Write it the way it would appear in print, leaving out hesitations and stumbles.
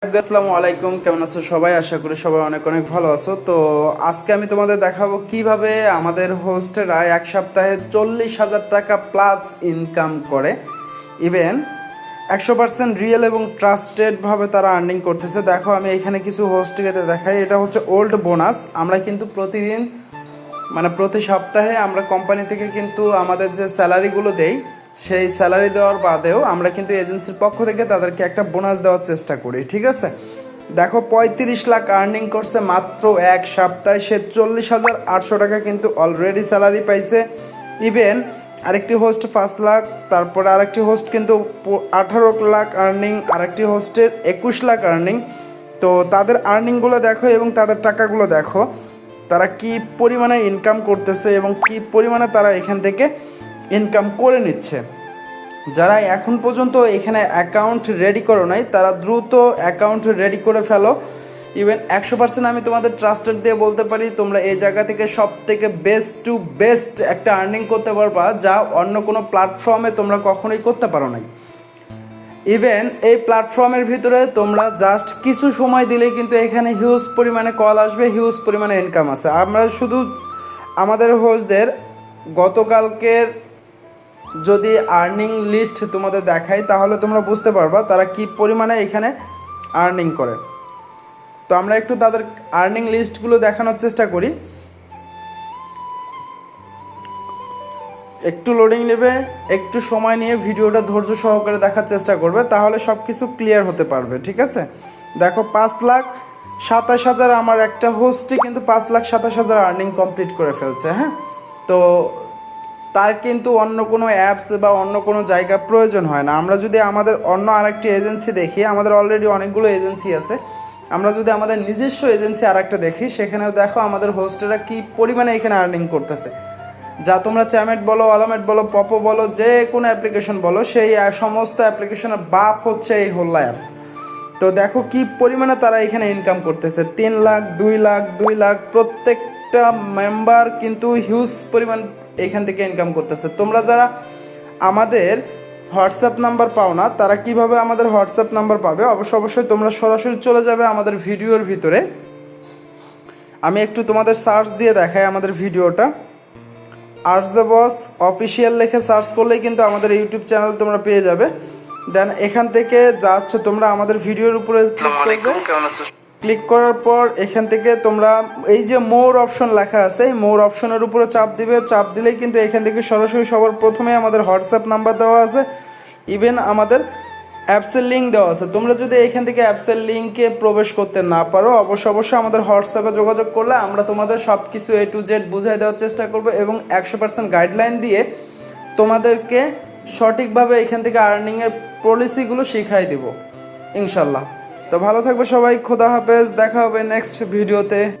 আসসালামু আলাইকুম, কেমন আছো সবাই? আশা করি সবাই অনেক অনেক ভালো আছো। তো আজকে আমি তোমাদের দেখাবো কিভাবে আমাদের হোস্টেরা এক সপ্তাহে 40,000 টাকা প্লাস ইনকাম করে। ইভেন 100% রিয়েল এবং ট্রাস্টেডভাবে তারা আর্নিং করতেছে। দেখো, আমি এখানে কিছু হোস্টকে দেখাই। এটা হচ্ছে ওল্ড বোনাস। আমরা কিন্তু প্রতিদিন প্রতি সপ্তাহে আমরা কোম্পানি থেকে কিন্তু আমাদের যে স্যালারিগুলো দেই, সেই স্যালারি দেওয়ার বাদেও আমরা কিন্তু এজেন্সির পক্ষ থেকে তাদেরকে একটা বোনাস দেওয়ার চেষ্টা করি। ঠিক আছে, দেখো 35 লাখ আর্নিং করছে মাত্র এক সপ্তাহে। সে 40,800 টাকা কিন্তু অলরেডি স্যালারি পাইছে। ইভেন আরেকটি হোস্ট 5 লাখ, তারপরে আরেকটি হোস্ট কিন্তু 18 লাখ আর্নিং, আরেকটি হোস্টের 21 লাখ আর্নিং। তো তাদের আর্নিংগুলো দেখো এবং তাদের টাকাগুলো দেখো, তারা কি পরিমাণে ইনকাম করতেছে এবং কি পরিমাণে তারা এখান থেকে ইনকাম করে নিচ্ছে। যারা এখন পর্যন্ত এখানে অ্যাকাউন্ট রেডি করো নাই, তারা দ্রুত অ্যাকাউন্ট রেডি করে ফেলো। ইভেন 100% আমি তোমাদের ট্রাস্টেড দিয়ে বলতে পারি, তোমরা এই জায়গা থেকে সব থেকে বেস্ট টু বেস্ট একটা আর্নিং করতে পারবা, যা অন্য কোনো প্ল্যাটফর্মে তোমরা কখনোই করতে পারো নাই। ইভেন এই প্ল্যাটফর্মের ভিতরে তোমরা জাস্ট কিছু সময় দিলেই কিন্তু এখানে হিউজ পরিমাণে কল আসবে, হিউজ পরিমাণে ইনকাম আছে। আমরা শুধু আমাদের হোস্টদের গতকালকের যদি আর্নিং লিস্ট তোমাদের দেখাই, তাহলে তোমরা বুঝতে পারবা তারা কি পরিমাণে এখানে আর্নিং করে। তো আমরা একটু তাদের আর্নিং লিস্টগুলো দেখানোর চেষ্টা করি। একটু লোডিং নেবে, একটু সময় নিয়ে ভিডিওটা ধৈর্য সহকারে দেখার চেষ্টা করবে, তাহলে সব কিছু ক্লিয়ার হতে পারবে। ঠিক আছে, দেখো 5,27,000 আমার একটা হোস্টই কিন্তু 5,27,000 আর্নিং কমপ্লিট করে ফেলছে। হ্যাঁ, তো তার কিন্তু অন্য কোনো অ্যাপস বা অন্য কোনো জায়গা প্রয়োজন হয় না। আমরা যদি আমাদের অন্য আরেকটি এজেন্সি দেখি, আমাদের অলরেডি অনেকগুলো এজেন্সি আছে, আমরা যদি আমাদের নিজস্ব এজেন্সি আরেকটা দেখি, সেখানেও দেখো আমাদের হোস্টেরা কি পরিমাণে এখানে আর্নিং করতেছে। যা তোমরা চ্যামেট বলো, আলামেট বলো, পপো বলো, যে কোনো অ্যাপ্লিকেশন বলো, সেই সমস্ত অ্যাপ্লিকেশনের বাপ হচ্ছে এই হোল্লা অ্যাপ। তো দেখো কি পরিমাণে তারা এখানে ইনকাম করতেছে, 3 লাখ, 2 লাখ, 2 লাখ, প্রত্যেকটা মেম্বার কিন্তু হিউজ পরিমাণ এখান থেকে ইনকাম করতেছে। তোমরা যারা আমাদের হোয়াটসঅ্যাপ নাম্বার পাও না, তারা কিভাবে আমাদের হোয়াটসঅ্যাপ নাম্বার পাবে? অবশ্যই তোমরা সরাসরি চলে যাবে আমাদের ভিডিওর ভিতরে। আমি একটু তোমাদের সার্চ দিয়ে দেখাই আমাদের ভিডিওটা। আরজে বস অফিসিয়াল লিখে সার্চ করলেই কিন্তু আমাদের ইউটিউব চ্যানেল তোমরা পেয়ে যাবে। দেন এখান থেকে জাস্ট তোমরা আমাদের ভিডিওর উপরে ক্লিক করার পর এখান থেকে তোমরা এই যে মোর অপশন লেখা আছে, এই মোর অপশনের উপরে চাপ দিবে। চাপ দিলেই কিন্তু এখান থেকে সরাসরি সবার প্রথমে আমাদের হোয়াটসঅ্যাপ নাম্বার দেওয়া আছে, ইভেন আমাদের অ্যাপসের লিঙ্ক দেওয়া আছে। তোমরা যদি এখান থেকে অ্যাপসের লিঙ্কে প্রবেশ করতে না পারো, অবশ্যই আমাদের হোয়াটসঅ্যাপে যোগাযোগ করলে আমরা তোমাদের সব কিছু A to Z বুঝাই দেওয়ার চেষ্টা করবো এবং 100% গাইডলাইন দিয়ে তোমাদেরকে সঠিকভাবে এখান থেকে আর্নিংয়ের পলিসিগুলো শিখাই দিব ইনশাল্লাহ। তো ভালো থাকবে সবাই, খোদা হাফেজ, দেখা হবে নেক্সট ভিডিওতে।